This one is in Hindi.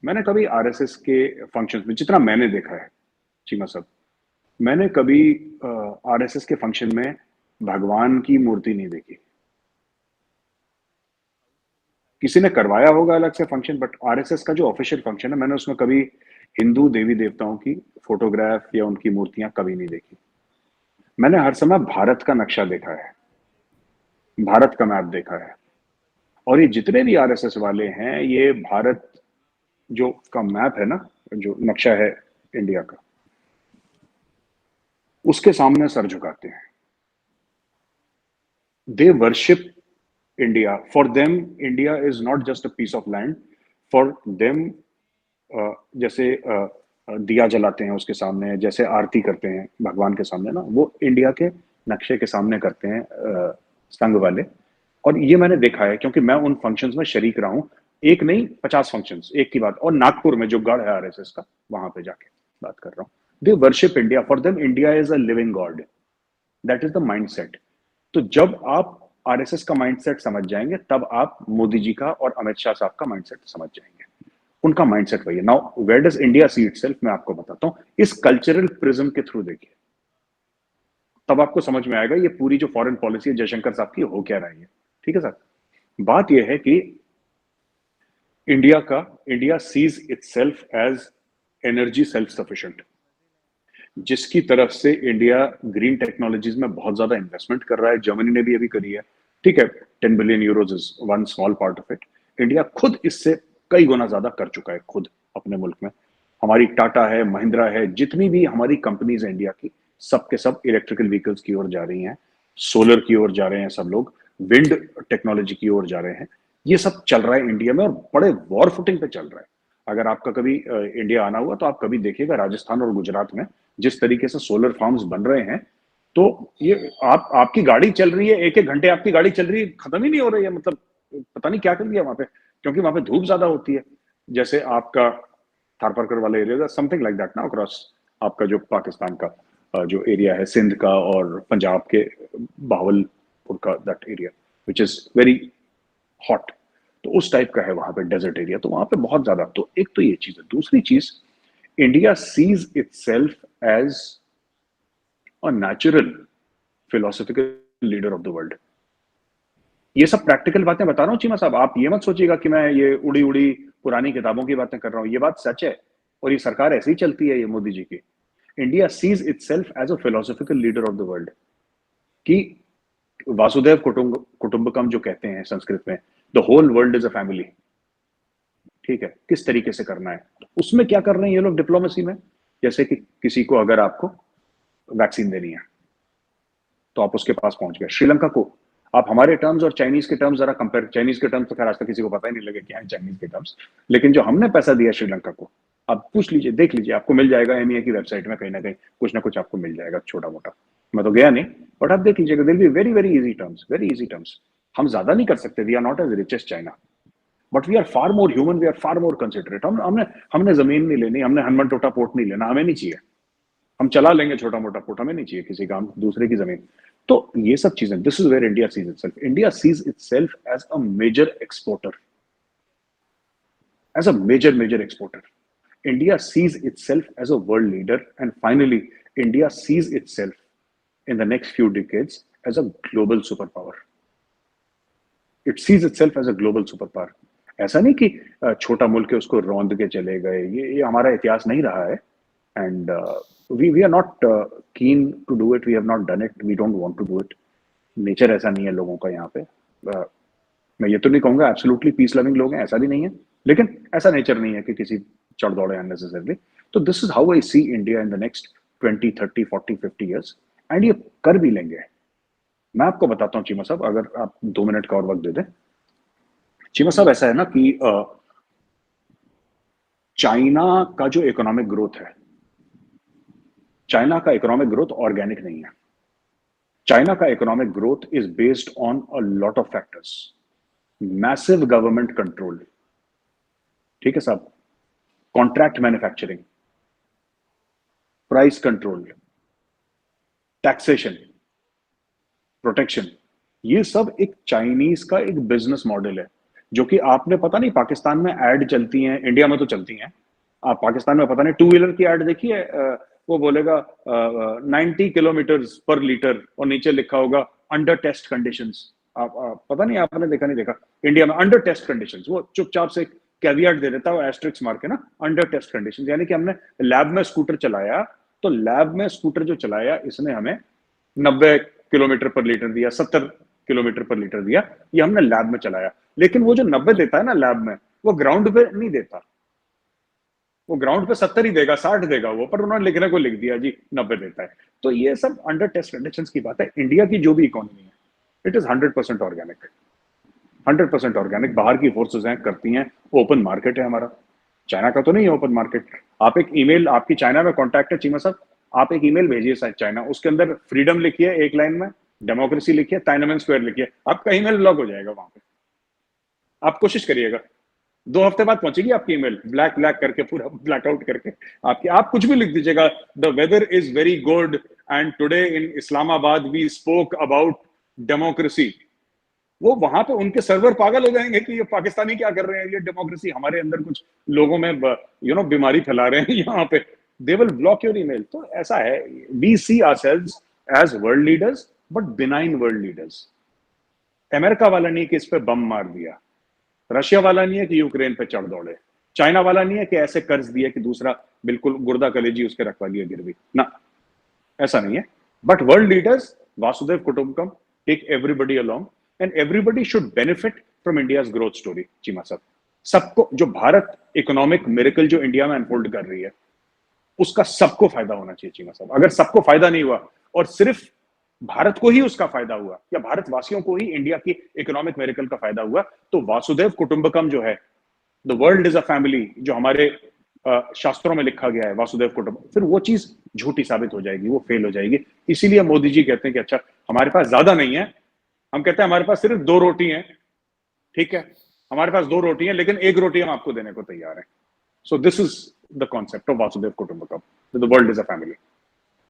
मैंने कभी आरएसएस के फंक्शंस में, जितना मैंने देखा है चीमा साहब, मैंने कभी आरएसएस के फंक्शन में भगवान की मूर्ति नहीं देखी। किसी ने करवाया होगा अलग से फंक्शन, बट आरएसएस का जो ऑफिशियल फंक्शन है, मैंने उसमें कभी हिंदू देवी देवताओं की फोटोग्राफ या उनकी मूर्तियां कभी नहीं देखी। मैंने हर समय भारत का नक्शा देखा है, भारत का मैप देखा है। और ये जितने भी आरएसएस वाले हैं, ये भारत जो का मैप है ना, जो नक्शा है इंडिया का, उसके सामने सर झुकाते हैं। They worship India. For them India is not just a piece of land. For them जैसे दिया जलाते हैं उसके सामने, जैसे आरती करते हैं भगवान के सामने ना, वो इंडिया के नक्शे के सामने करते हैं संघ वाले। और ये मैंने देखा है क्योंकि मैं उन फंक्शंस में शरीक रहा हूं। एक नहीं, 50 फंक्शंस एक की बात। और नागपुर में जो गढ़ है आरएसएस का, वहां पे जाके बात कर रहा हूँ। दे worship India. For them India is a living God. That is the mindset. तो जब आप आरएसएस का माइंडसेट समझ जाएंगे, तब आप मोदी जी का और अमित शाह साहब का माइंडसेट समझ जाएंगे। उनका माइंडसेट वही है। Now where does India see itself, मैं आपको बताता हूं। इस कल्चरल प्रिज्म के थ्रू देखिए, तब आपको समझ में आएगा ये पूरी जो फॉरेन पॉलिसी है जयशंकर साहब की, हो क्या रही है। ठीक है सर। बात यह है कि India sees itself as energy self sufficient, जिसकी तरफ से इंडिया ग्रीन टेक्नोलॉजीज में बहुत ज्यादा इन्वेस्टमेंट कर रहा है। जर्मनी ने भी अभी करी है। ठीक है, 10 billion euros is one small part of it. India खुद इससे कई गुना ज्यादा कर चुका है, खुद अपने मुल्क में। हमारी टाटा है, महिंद्रा है, जितनी भी हमारी कंपनीज है इंडिया की, सब के सब इलेक्ट्रिकल व्हीकल्स की ओर जा रही हैं, सोलर की ओर जा रहे हैं सब लोग, विंड टेक्नोलॉजी की ओर जा रहे हैं। ये सब चल रहा है इंडिया में, और बड़े वॉर फुटिंग पे चल रहा है। अगर आपका कभी इंडिया आना हुआ तो आप कभी देखिएगा राजस्थान और गुजरात में जिस तरीके से सोलर फार्म्स बन रहे हैं। तो ये आपकी गाड़ी चल रही है, एक एक घंटे आपकी गाड़ी चल रही है, खत्म ही नहीं हो रही है। मतलब पता नहीं क्या कर दिया वहां पे, क्योंकि वहां पे धूप ज्यादा होती है। जैसे आपका थारपारकर वाला एरिया, समथिंग लाइक दैट ना, अक्रॉस आपका जो पाकिस्तान का जो एरिया है, सिंध का और पंजाब के बहावलपुर का, that area which is very hot. तो उस टाइप का है वहां पे डेजर्ट एरिया। तो वहां पे बहुत ज्यादा, तो एक तो ये चीज है। दूसरी चीज, India sees itself as a natural philosophical leader of the world. ये सब प्रैक्टिकल बातें बता रहा हूँ चीमा साहब। आप ये मत सोचिएगा कि मैं ये उड़ी उड़ी पुरानी किताबों की बातें कर रहा हूँ। ये बात सच है, और ये सरकार ऐसे ही चलती है, ये मोदी जी की। India sees itself as a philosophical leader of the world. कि वासुदेव कुटुंबकम जो कहते हैं संस्कृत में, the whole world is a family. ठीक है, किस तरीके से करना है, तो उसमें क्या कर रहे हैं ये लोग डिप्लोमेसी में। जैसे कि किसी को अगर आपको वैक्सीन देनी है, तो आप उसके पास पहुंच गए। श्रीलंका को आप हमारे टर्म्स और चाइनीज के टर्म्स जरा कंपेयर। चाइनीज के टर्म्स तो खैर आज तक किसी को पता ही नहीं लगे क्या है चाइनीज के टर्म्स। लेकिन जो हमने पैसा दिया श्रीलंका को, आप पूछ लीजिए, देख लीजिए, आपको मिल जाएगा एमईए की वेबसाइट में, कहीं ना कुछ आपको मिल जाएगा, छोटा मोटा। मैं तो गया नहीं, बट आप देख लीजिएगा, deal be very very easy terms, very easy terms. हम ज्यादा नहीं कर सकते, we are not as rich as China, but we are far more human, we are far more considerate. हमने हमने जमीन नहीं लेनी, हमने हनुमान टोटा पोर्ट नहीं लेना, हमें नहीं चाहिए। हम चला लेंगे छोटा मोटा पोर्ट, हमें नहीं चाहिए किसी का, हम दूसरे की जमीन। तो ये सब चीजें, this is where India sees itself. India sees itself as a major exporter, as a major exporter. India sees itself as a world leader, and finally, India sees itself in the next few decades as a global superpower. It sees itself as a global superpower. ऐसा नहीं कि छोटा मुल्क है उसको रौंद के चले गए, ये हमारा इतिहास नहीं रहा है। And we are not keen to do it, we have not done it, we don't want to do it. Nature ऐसा नहीं है लोगों का यहाँ पे। मैं ये तो नहीं कहूंगा एब्सोल्युटली पीस लविंग लोग हैं, ऐसा भी नहीं है, लेकिन ऐसा नेचर नहीं है कि किसी चढ़ दौड़े अननेसेसरली। तो this is how I see India in the next 20, 30, 40, 50 years. And ये कर भी लेंगे। मैं आपको बताता हूँ चीमा साहब, अगर आप 2 मिनट का और वक्त दे दें। चीमा साहब, ऐसा है ना कि चाइना का जो इकोनॉमिक ग्रोथ है, चाइना का इकोनॉमिक ग्रोथ ऑर्गेनिक नहीं है। चाइना का economic growth is based on a lot of factors. Massive government control, ठीक है साहब, contract manufacturing, price control, taxation, protection. ये सब एक चाइनीज का एक बिजनेस मॉडल है। जो कि आपने पता नहीं पाकिस्तान में ऐड चलती हैं, इंडिया में तो चलती हैं, आप पाकिस्तान में पता नहीं टू व्हीलर की ऐड देखी है, वो बोलेगा 90 किलोमीटर पर लीटर और नीचे लिखा होगा अंडर टेस्ट कंडीशंस। आप पता नहीं, आपने देखा नहीं देखा, इंडिया में अंडर टेस्ट कंडीशंस, वो चुपचाप से कैवियट दे देता है एस्ट्रिक्स मार के ना, अंडर टेस्ट कंडीशंस, यानी कि हमने लैब में स्कूटर चलाया, तो लैब में स्कूटर जो चलाया इसने हमें 90 किलोमीटर पर लीटर दिया, 70 किलोमीटर पर लीटर दिया, ये हमने लैब में चलाया। लेकिन वो जो 90 देता है ना लैब में, वो ग्राउंड पे नहीं देता, वो ग्राउंड पे 70 ही देगा, 60 देगा वो, पर उन्होंने लिखने को लिख दिया जी 90 देता है। तो ये सब अंडर टेस्ट कंडीशंस की बात है। इंडिया की जो भी इकोनॉमी है, इट इज 100% ऑर्गेनिक, 100% ऑर्गेनिक। बाहर की फोर्सेस हैं, करती हैं, ओपन मार्केट है हमारा, चाइना का तो नहीं है ओपन मार्केट। आप एक ईमेल, आपकी चाइना में कॉन्टैक्ट है चीमा साहब, आप एक ईमेल भेजिए चाइना, उसके अंदर फ्रीडम लिखिए एक लाइन में, डेमोक्रेसी लिखिए, टाइनमेन स्क्वायर लिखिए, आपका ईमेल ब्लॉक हो जाएगा वहां पे। आप कोशिश करिएगा, 2 हफ्ते बाद पहुंचेगी आपकी ईमेल ब्लैक ब्लैक करके, पूरा ब्लैकआउट करके आपकी। आप कुछ भी लिख दीजिएगा, the weather is very good and today in Islamabad we spoke about democracy, वो वहां पे उनके सर्वर पागल हो जाएंगे कि ये पाकिस्तानी क्या कर रहे हैं, ये डेमोक्रेसी हमारे अंदर कुछ लोगों में बीमारी फैला रहे हैं यहाँ पे, they will block your email. तो ऐसा है, we see ourselves as world leaders but benign world leaders. America वाला नहीं कि इस पे बम मार दिया, रशिया वाला नहीं है कि यूक्रेन पे चढ़ दौड़े, चाइना वाला नहीं है कि ऐसे कर्ज दिया कि दूसरा बिल्कुल गुर्दा कलेजी उसके रखवा लिया गिरवी ना, ऐसा नहीं है। But world leaders, Vasudhaiva Kutumbakam, take everybody along and everybody should benefit from India's growth story. Cheema sahab, सबको, जो भारत इकोनॉमिक मिरेकल जो इंडिया में अनफोल्ड कर रही है, उसका सबको फायदा होना चाहिए चीमा साहब। अगर सबको फायदा नहीं हुआ और सिर्फ भारत को ही उसका फायदा हुआ या भारतवासियों को ही इंडिया की इकोनॉमिक मेरिकल का फायदा हुआ, तो वासुदेव कुटुंबकम जो है, the world is a family, जो हमारे शास्त्रों में लिखा गया है, वासुदेव कुटुंबकम, फिर वो चीज झूठी साबित हो जाएगी, वो फेल हो जाएगी। इसीलिए मोदी जी कहते हैं कि अच्छा हमारे पास ज्यादा नहीं है, हम कहते हैं हमारे पास सिर्फ 2 रोटी हैं, ठीक है, हमारे पास 2 रोटी हैं, लेकिन 1 रोटी हम आपको देने को तैयार हैं। So this is the concept of Vasudhaiva Kutumbakam, the world is a family.